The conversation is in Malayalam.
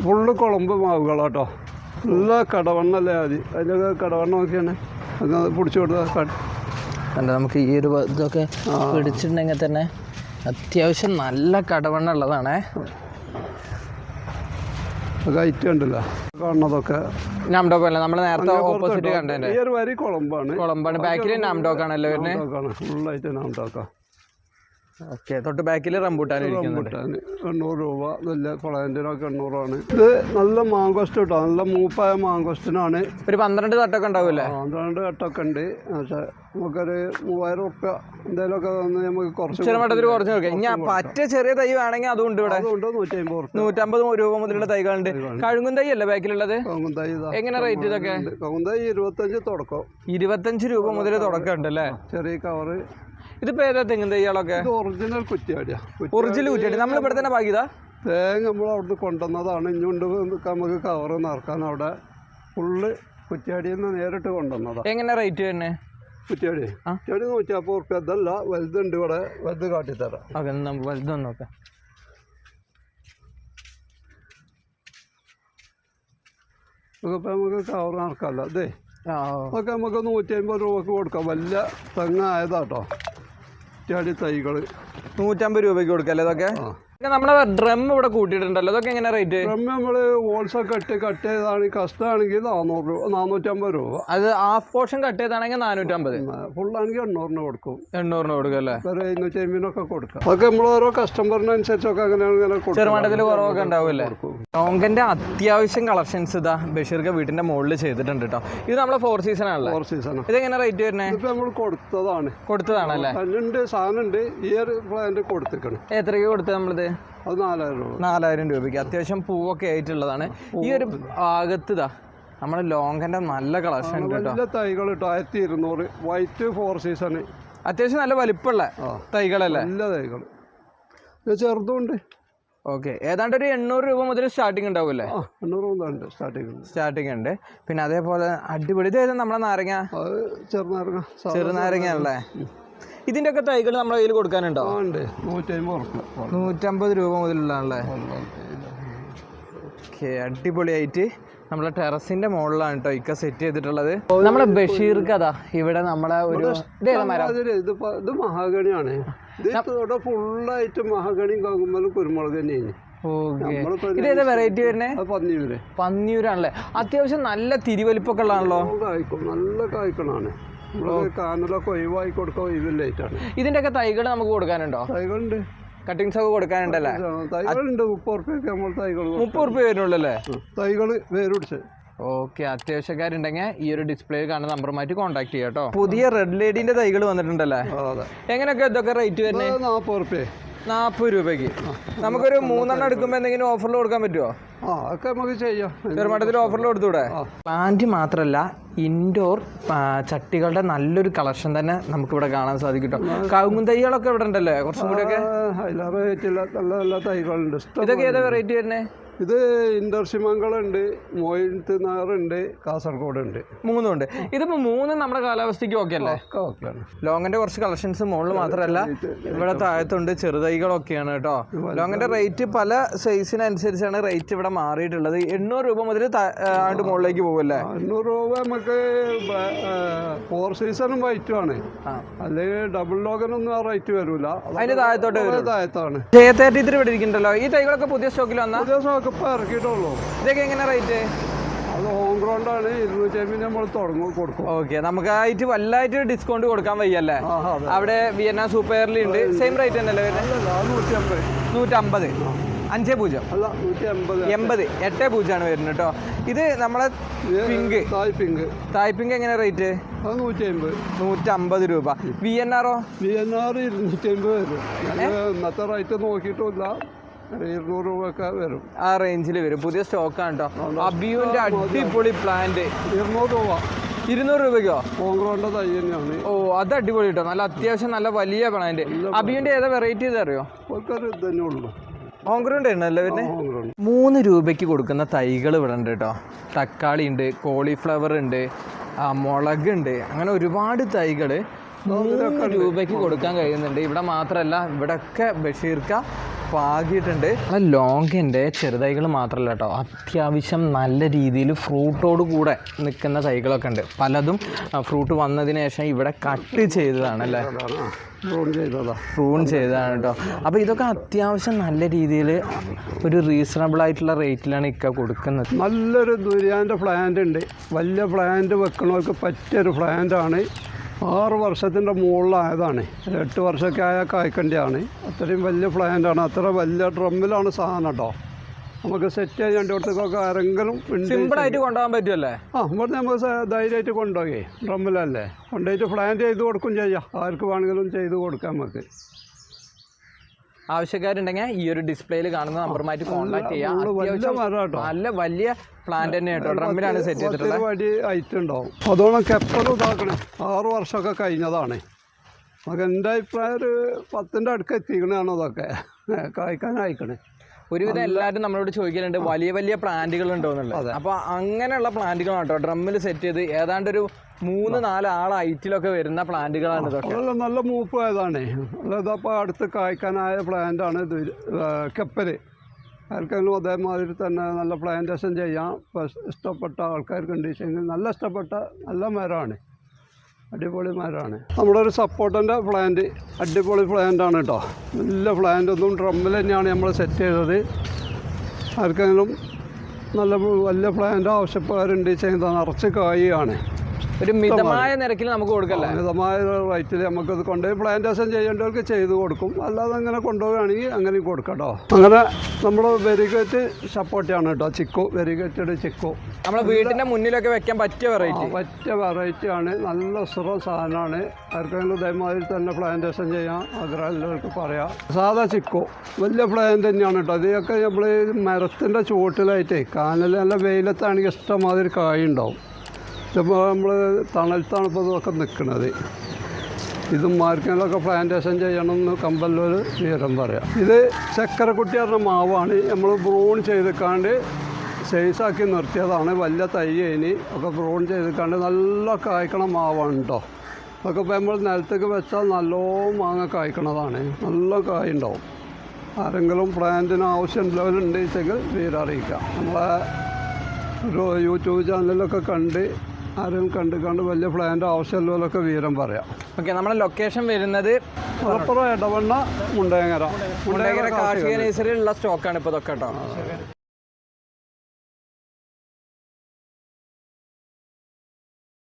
ഫുള്ള് കുളമ്പ് മാവുകളാട്ടോ. നല്ല കടവണ്ണല്ലേ ആദ്യം. അതിൻ്റെ കടവണ്ണ നോക്കിയാണ് അത് പിടിച്ചു കൊടുത്താൽ അല്ല നമുക്ക് ഈ ഒരു ഇതൊക്കെ പിടിച്ചിട്ടുണ്ടെങ്കിൽ തന്നെ അത്യാവശ്യം നല്ല കടവണ്ണ ഉള്ളതാണേ. ഹൈറ്റ് ഉണ്ടല്ലോ കാണുന്നതൊക്കെ നാംഡോക്കല്ല. നമ്മൾ നേരത്തെ ഓപ്പോസിറ്റ് കണ്ടേ ഈ ഒരു വരി കുളമ്പാണ്. ബാക്കിൽ നാംഡോക്കാണല്ലോ ഫുള്ളായിട്ട് നാംഡോക്കാം. ഓക്കെ. തൊട്ട് ബാക്കിൽ റംബൂട്ടാൻ 800 രൂപ. നല്ല കൊളാൻറ്റിനൊക്കെ 800 ഇത്. നല്ല മാങ്കോസ്റ്റ് കേട്ടോ. നല്ല മൂപ്പായ മാങ്കോസ്റ്റിനാണ്. ഒരു 12 തട്ടൊക്കെ ഉണ്ടാവില്ലേ? 12 തട്ടൊക്കെ ഉണ്ട്. പക്ഷേ നമുക്കൊരു 3000 റുപ്യ എന്തെങ്കിലുമൊക്കെ തന്ന് നമുക്ക് കുറച്ച് മട്ടത്തിൽ കുറച്ച് നോക്കാം. ഇനി പറ്റ ചെറിയ തൈ വേണമെങ്കിൽ അതുകൊണ്ട് ഇവിടെ 150 രൂപ മുതലുള്ള തൈകളുണ്ട്. കഴുങ്ങും തൈ അല്ലേ ബാക്കിലുള്ളത്? എങ്ങനെ റേറ്റ് ഇതൊക്കെ? കവുങ്ങും തൈ 25 തുടക്കം. 25 രൂപ മുതൽ തുടക്കം ഉണ്ട് അല്ലേ? ചെറിയ കവറ്. ഇതിപ്പോ ഏതാ തെങ്ങും തൈകളൊക്കെ? ഒറിജിനൽ കുറ്റിയാടിയാ. ഒറിജിനൽ കുറ്റിയാടി നമ്മൾ ഇവിടെ തന്നെ ബാക്കിയതാ. തേങ്ങ നമ്മൾ അവിടുന്ന് കൊണ്ടുവന്നതാണ്. ഇഞ്ഞുകൊണ്ട് നമുക്ക് കവറ് നിറക്കാൻ അവിടെ ഫുള്ള് കുറ്റിയാടിയിൽ നിന്ന് നേരിട്ട് കൊണ്ടുവന്നതാണ്. എങ്ങനെ റേറ്റ് തന്നെ? കുറ്റിയാടി 150 റുപ്യ. അതല്ല വലുതുണ്ട് ഇവിടെ. വലുത് കാട്ടിത്തരാം. ഓക്കെ, നമുക്ക് വലുതൊന്ന് നോക്കാം. ഇപ്പം നമുക്ക് കവർ നടക്കാമല്ലോ. അതെ ഒക്കെ നമുക്ക് 150 രൂപക്ക് കൊടുക്കാം. വലിയ തെങ്ങായതാട്ടോ കുറ്റിയാടി തൈകൾ. 150 രൂപയ്ക്ക് കൊടുക്കാം അല്ലേ ഇതൊക്കെ? നമ്മളെ ഡ്രം ഇവിടെ കൂട്ടിയിട്ടുണ്ടല്ലോ. അതൊക്കെ എങ്ങനെ റേറ്റ്? ഡ്രം നമ്മൾ ഹോൾസൊക്കെ കട്ട് ചെയ്താണ്. കഷ്ടമാണെങ്കിൽ 450 രൂപ. അത് ഹാഫ് പോർഷൻ കട്ട് ചെയ്താണെങ്കിൽ 450. ഫുള്ളാണെങ്കിൽ 800 കൊടുക്കും. 800 കൊടുക്കും അല്ലേ? 250 കൊടുക്കാം. അതൊക്കെ നമ്മൾ ഓരോ കസ്റ്റമറിനനുസരിച്ചൊക്കെ അങ്ങനെയാണ്. ചെറുമട്ടത്തിൽ കുറവൊക്കെ ഉണ്ടാവില്ലേ? ലോങ്കന്റെ അത്യാവശ്യം കളക്ഷൻസ് ഇതാ ബഷീർക്ക് വീട്ടിന്റെ മുകളിൽ ചെയ്തിട്ടുണ്ട് കേട്ടോ. ഇത് നമ്മളെ 4 സീസൺ ആണല്ലോ. 4 സീസൺ. ഇതെങ്ങനെ റേറ്റ് വരുന്നത്? ഇപ്പൊ നമ്മൾ കൊടുത്തതാണല്ലേ? അതിനുണ്ട് സാധനമുണ്ട്. ഈ ഒരു പ്ലാന്റ് കൊടുത്തിക്കണം. എത്രയ്ക്ക് കൊടുത്തത് നമ്മളിത്? അത് 4000 രൂപ. 4000 രൂപയ്ക്ക്. അത്യാവശ്യം പൂവൊക്കെ ആയിട്ടുള്ളതാണ്. ഈ ഒരു ഭാഗത്ത് ഇതാ നമ്മുടെ ലോങ്കന്റെ നല്ല കളക്ഷൻ ഉണ്ട് കേട്ടോ. തൈകൾ കേട്ടോ. 1200. White 4 season. അത്യാവശ്യം നല്ല വലിപ്പമുള്ള തൈകളല്ലേ? നല്ല തൈകൾ. ചെറുതുണ്ട്. ഓക്കെ. ഏതാണ്ട് ഒരു 800 രൂപ മുതൽ സ്റ്റാർട്ടിങ് ഉണ്ടാവില്ലേ? 800 മുതൽ സ്റ്റാർട്ടിങ് ഉണ്ട്. പിന്നെ അതേപോലെ അടിപൊളി. ഇത് നമ്മളെ നാരങ്ങ, ചെറുനാരങ്ങ അല്ലേ? ഇതിന്റെ ഒക്കെ തൈകൾ നമ്മളെ കയ്യിൽ കൊടുക്കാനുണ്ടോ? 150 രൂപ മുതലുള്ളതാണല്ലേ? ഓക്കെ. അടിപൊളിയായിട്ട് നമ്മളെ ടെറസിന്റെ മുകളിലാണ് കേട്ടോ ഇക്ക സെറ്റ് ചെയ്തിട്ടുള്ളത്. നമ്മളെ ബഷീർ കഥ ഇവിടെ നമ്മളെ ഒരു ഇത് മഹാഗണിയാണ്. ഫുള്ളായിട്ട് മഹാഗണിയും കാകുമ്പോഴും കുരുമുളക് തന്നെയാണ്. ഇതേതാ വെറൈറ്റി വരുന്നത്? പന്നിയൂരാണല്ലേ? അത്യാവശ്യം നല്ല തിരിവലിപ്പൊക്കെ ഉള്ളതാണല്ലോ. നല്ല കായ്ക്കണാണ്. കാനലൊക്കെ ഒഴിവായി കൊടുക്കാൻ ഒഴിവില്ലായിട്ടാണ്. ഇതിന്റെ ഒക്കെ തൈകൾ നമുക്ക് കൊടുക്കാനുണ്ടോ? തൈകളുണ്ട്. കട്ടിങ്സ് ഒക്കെ കൊടുക്കാനുണ്ടല്ലേ? തൈകളുണ്ട്. 30 റുപ്യൊക്കെ നമ്മൾ തൈകൾ. 30 റുപ്യ വരുന്നുള്ളല്ലേ തൈകൾ വേരുപിടിച്ച്? ഓക്കെ. അത്യാവശ്യക്കാരുണ്ടെങ്കിൽ ഈ ഒരു ഡിസ്പ്ലേയിൽ കാണുന്ന നമ്പറുമായിട്ട് കോൺടാക്ട് ചെയ്യാം കേട്ടോ. പുതിയ റെഡ് ലേഡിന്റെ തൈകൾ വന്നിട്ടുണ്ടല്ലേ? എങ്ങനെയൊക്കെ ഇതൊക്കെ റേറ്റ് വരുന്നത്? 40 റുപ്യ. 40 രൂപയ്ക്ക്. നമുക്കൊരു 3 എടുക്കുമ്പോൾ എന്തെങ്കിലും ഓഫറിൽ കൊടുക്കാൻ പറ്റുമോ? ഒക്കെ നമുക്ക് ചെയ്യാം. ചെറുമട്ടത്തിൽ ഓഫറിൽ കൊടുത്തൂടെ? പ്ലാന്റ് മാത്രമല്ല ഇൻഡോർ ചട്ടികളുടെ നല്ലൊരു കളക്ഷൻ തന്നെ നമുക്കിവിടെ കാണാൻ സാധിക്കും കേട്ടോ. കവുങ്ങും തൈകളൊക്കെ ഇവിടെ ഉണ്ടല്ലേ? കുറച്ചും കൂടെ ഒക്കെ നല്ല തൈകളുണ്ട്. ഇതൊക്കെ ഏതാ വെറൈറ്റി വരുന്നത്? ഇത് ഇൻഡർസിമംഗളുണ്ട്, മോയിൻനാറുണ്ട്, കാസർഗോഡ് ഉണ്ട്. 3 ഉണ്ട്. ഇതിപ്പോ 3 നമ്മുടെ കാലാവസ്ഥയ്ക്ക് ഓക്കെ അല്ലേ? ലോങ്ങിന്റെ കുറച്ച് കളക്ഷൻസ് മുകളിൽ മാത്രമല്ല ഇവിടെ താഴത്തുണ്ട്. ചെറുതൈകളൊക്കെയാണ് കേട്ടോ. ലോങ്ങിന്റെ റേറ്റ് പല സൈസിനനുസരിച്ചാണ് റേറ്റ് ഇവിടെ മാറിയിട്ടുള്ളത്. 800 രൂപ മുതൽ അതിന്റെ മുകളിലേക്ക് പോകുമല്ലേ? 800 രൂപ നമുക്ക് 4 സീസണും വൈറ്റുമാണ്. അല്ലെങ്കിൽ ഡബിൾ ലോഗനൊന്നും ആ റേറ്റ് വരൂല. അതിന് താഴത്താണ്. ജയത്തേറ്റത്തിൽ ഇവിടെ ഇരിക്കുന്നുണ്ടല്ലോ. ഈ തൈകളൊക്കെ പുതിയ സ്റ്റോക്കിൽ വന്ന ഇറക്കിയിട്ടുള്ളൂ. ഇതൊക്കെ എങ്ങനെ റേറ്റ്? അത് ഹോം ഗ്രൗണ്ടാണ്. 250 നമ്മൾ കൊടുക്കും. ഓക്കെ. നമുക്കായിട്ട് വല്ലായിട്ട് ഡിസ്കൗണ്ട് കൊടുക്കാൻ വയ്യല്ലേ? അവിടെ വിയന്ന സൂപ്പർലി ഉണ്ട്. സെയിം റേറ്റ് തന്നെയല്ലേ വരുന്നത്? 150. 50 അല്ല 180. 80 ആണ് വരുന്നത് കേട്ടോ. ഇത് നമ്മളെ പിങ്ക് തായ് പിങ്ക് എങ്ങനെ റേറ്റ്? 150 രൂപ. വിയന്നാറോ? വിയന്നാർ 250 വരും. ഇന്നത്തെ റേറ്റ് നോക്കിയിട്ടില്ല. 200 രൂപയൊക്കെ വരും. ആ റേഞ്ചിൽ വരും. പുതിയ സ്റ്റോക്കാണ് കേട്ടോ. അബിയുവിന്റെ അടിപൊളി പ്ലാന്റ് 200 രൂപ. 200 രൂപയ്ക്കോ? കോൺഗ്രോന്റെ തൈ തന്നെയാണ്. ഓ, അത് അടിപൊളി കേട്ടോ. നല്ല അത്യാവശ്യം നല്ല വലിയ പ്ലാന്റ്. അബിയുവിന്റെ ഏതാ വെറൈറ്റി അറിയോ? ഹോംഗ്രോണ്ട് ആണല്ലേ വരുന്നത്? 3 രൂപയ്ക്ക് കൊടുക്കുന്ന തൈകൾ ഇവിടെ ഉണ്ട് കേട്ടോ. തക്കാളി ഉണ്ട്, കോളിഫ്ലവർ ഉണ്ട്, മുളക് ഉണ്ട്. അങ്ങനെ ഒരുപാട് തൈകൾ 3 രൂപയ്ക്ക് കൊടുക്കാൻ കഴിയുന്നുണ്ട്. ഇവിടെ മാത്രമല്ല, ഇവിടെയൊക്കെ ബഷീർക്ക പാകിയിട്ടുണ്ട്. ലോങ്ങിൻ്റെ ചെറുതൈകൾ മാത്രമല്ല കേട്ടോ, അത്യാവശ്യം നല്ല രീതിയിൽ ഫ്രൂട്ടോട് കൂടെ നിൽക്കുന്ന തൈകളൊക്കെ ഉണ്ട്. പലതും ഫ്രൂട്ട് വന്നതിന് ശേഷം ഇവിടെ കട്ട് ചെയ്തതാണല്ലേ, പ്രൂൺ ചെയ്തതാണ് കേട്ടോ. അപ്പോൾ ഇതൊക്കെ അത്യാവശ്യം നല്ല രീതിയിൽ ഒരു റീസണബിൾ ആയിട്ടുള്ള റേറ്റിലാണ് ഇക്ക കൊടുക്കുന്നത്. നല്ലൊരു ദുരിയാൻ്റെ പ്ലാന്റ് ഉണ്ട്. വലിയ പ്ലാന്റ് വെക്കണവർക്ക് പറ്റിയൊരു പ്ലാന്റാണ്. 6 വർഷത്തിൻ്റെ മുകളിലായതാണ്. 8 വർഷമൊക്കെ ആയാൽ കായ്ക്കേണ്ടതാണ്. അത്രയും വലിയ പ്ലാന്റാണ്. അത്ര വലിയ ഡ്രമ്മിലാണ് സാധനം കേട്ടോ. നമുക്ക് സെറ്റ് ചെയ്യേണ്ട കൊടുത്തൊക്കെ ആരെങ്കിലും സിമ്പിളായിട്ട് കൊണ്ടുപോകാൻ പറ്റുമല്ലേ? ഇവിടെ നമുക്ക് ധൈര്യമായിട്ട് കൊണ്ടുപോകേ. ഡ്രമ്മിലല്ലേ കൊണ്ടുപോയിട്ട് പ്ലാന്റ് ചെയ്ത് കൊടുക്കും ചെയ്യാം. ആർക്ക് വേണമെങ്കിലും ചെയ്ത് കൊടുക്കാം. നമുക്ക് ആവശ്യക്കാരുണ്ടെങ്കിൽ ഈ ഒരു ഡിസ്പ്ലേയിൽ കാണുന്ന നമ്പറുമായിട്ട് കോൺടാക്ട് ചെയ്യാം. നല്ല വലിയ പ്ലാന്റ് തന്നെ കേട്ടോ. ഡ്രമ്മിലാണ് സെറ്റ് ചെയ്തിട്ടുള്ളത്. വടി ഹൈറ്റ് ഉണ്ടാവും. അതോളം കെപ്പലും ഇതാക്കണേ. 6 വർഷമൊക്കെ കഴിഞ്ഞതാണ്. നമുക്ക് എൻ്റെ അഭിപ്രായം ഒരു 10ൻ്റെ അടുക്ക് എത്തിക്കണതാണ്. അതൊക്കെ കായ്ക്കാൻ അയക്കണേ. ഒരുവിധം എല്ലാവരും നമ്മളോട് ചോദിക്കലുണ്ട് വലിയ വലിയ പ്ലാന്റുകൾ ഉണ്ടോ എന്നുള്ളത്. അപ്പോൾ അങ്ങനെയുള്ള പ്ലാന്റുകളാണ് കേട്ടോ ഡ്രമ്മിൽ സെറ്റ് ചെയ്ത് ഏതാണ്ട് ഒരു 3-4 ആൾ ഹൈറ്റിലൊക്കെ വരുന്ന പ്ലാന്റുകളാണ് ഇതൊക്കെ. നല്ല മൂപ്പ് ആയതാണ്. അതപ്പോൾ അടുത്ത് കായ്ക്കാനായ പ്ലാന്റാണ് ഇത്. കപ്പല് ആർക്കെങ്കിലും അതേമാതിരി തന്നെ നല്ല പ്ലാന്റേഷൻ ചെയ്യാം. ഇഷ്ടപ്പെട്ട ആൾക്കാർക്ക് ഉണ്ടെങ്കിൽ നല്ല ഇഷ്ടപ്പെട്ട നല്ല മരമാണ്. അടിപൊളി മരമാണ്. നമ്മുടെ ഒരു സപ്പോർട്ടിൻ്റെ പ്ലാന്റ് അടിപൊളി പ്ലാന്റാണ് കേട്ടോ. നല്ല പ്ലാന്റ് ഒന്നും ഡ്രമ്മിൽ തന്നെയാണ് നമ്മൾ സെറ്റ് ചെയ്തത്. ആർക്കെങ്കിലും നല്ല വലിയ പ്ലാന്റ് ആവശ്യക്കാരുണ്ട് ചെയ്യുന്നത് നിറച്ച് കായാണ്. ഒരു മിതമായ നിരക്കിൽ നമുക്ക് കൊടുക്കല്ലേ? മിതമായ റേറ്റിൽ നമുക്കത് കൊണ്ടുപോയി പ്ലാന്റേഷൻ ചെയ്യേണ്ടവർക്ക് ചെയ്ത് കൊടുക്കും. അല്ലാതെ അങ്ങനെ കൊണ്ടുപോവുകയാണെങ്കിൽ അങ്ങനെയും കൊടുക്കാം കേട്ടോ. അങ്ങനെ നമ്മൾ വെരിഗേറ്റ് സപ്പോർട്ടാണ് കേട്ടോ. ചിക്കു, വെരിഗേറ്റഡ് ചിക്കു നമ്മളെ വീടിൻ്റെ മുന്നിലൊക്കെ വെക്കാൻ പറ്റിയ വെറൈറ്റി ആണ്. നല്ല സുഖം സാധനമാണ്. ആർക്കെങ്കിലും ഇതേമാതിരി തന്നെ പ്ലാന്റേഷൻ ചെയ്യാം ആഗ്രഹമുള്ളവർക്ക് പറയാം. സാധാ ചിക്കു വലിയ പ്ലാന്റ് തന്നെയാണ് കേട്ടോ. ഇതൊക്കെ നമ്മൾ മരത്തിൻ്റെ ചുവട്ടിലായിട്ടേ കാനൽ നല്ല വെയിലത്താണെങ്കിൽ ഇഷ്ടമാതിരി കായ ഉണ്ടാവും. ഇതിപ്പോൾ നമ്മൾ തണലത്താണ് ഇപ്പോൾ ഇതൊക്കെ നിൽക്കുന്നത്. ഇതും മാർക്കിലൊക്കെ പ്ലാന്റേഷൻ ചെയ്യണമെന്ന് കമ്പല്ലൂർ വിവരം പറയാം. ഇത് ചക്കരക്കുട്ടി പറഞ്ഞ മാവാണ്. നമ്മൾ ബ്രൂൺ ചെയ്തിക്കാണ്ട് സൈസാക്കി നിർത്തിയതാണ്. വലിയ തൈയിന് ഒക്കെ ബ്രൂൺ ചെയ്തിക്കാണ്ട് നല്ല കായ്ക്കണ മാവാണ് കേട്ടോ. അതൊക്കെ ഇപ്പോൾ നമ്മൾ നിലത്തേക്ക് വെച്ചാൽ നല്ലോണം മാങ്ങ കായ്ക്കണതാണ്. നല്ല കായ ഉണ്ടാവും. ആരെങ്കിലും പ്ലാന്റിന് ആവശ്യമുള്ളവരുണ്ടെങ്കിൽ വിവരം അറിയിക്കാം. നമ്മളെ ഒരു യൂട്യൂബ് ചാനലിലൊക്കെ കണ്ട് ആരെങ്കിലും കണ്ട് വലിയ പ്ലാന്റ് ആവശ്യമുള്ളവരൊക്കെ വിവരം പറയാം. ഓക്കെ, നമ്മുടെ ലൊക്കേഷൻ വരുന്നത് മലപ്പുറം എടവണ്ണ മുണ്ടേങ്ങര കാർഷിക നഴ്സറിയിലുള്ള സ്റ്റോക്കാണ് ഇപ്പോൾ ഇതൊക്കെ കേട്ടോ.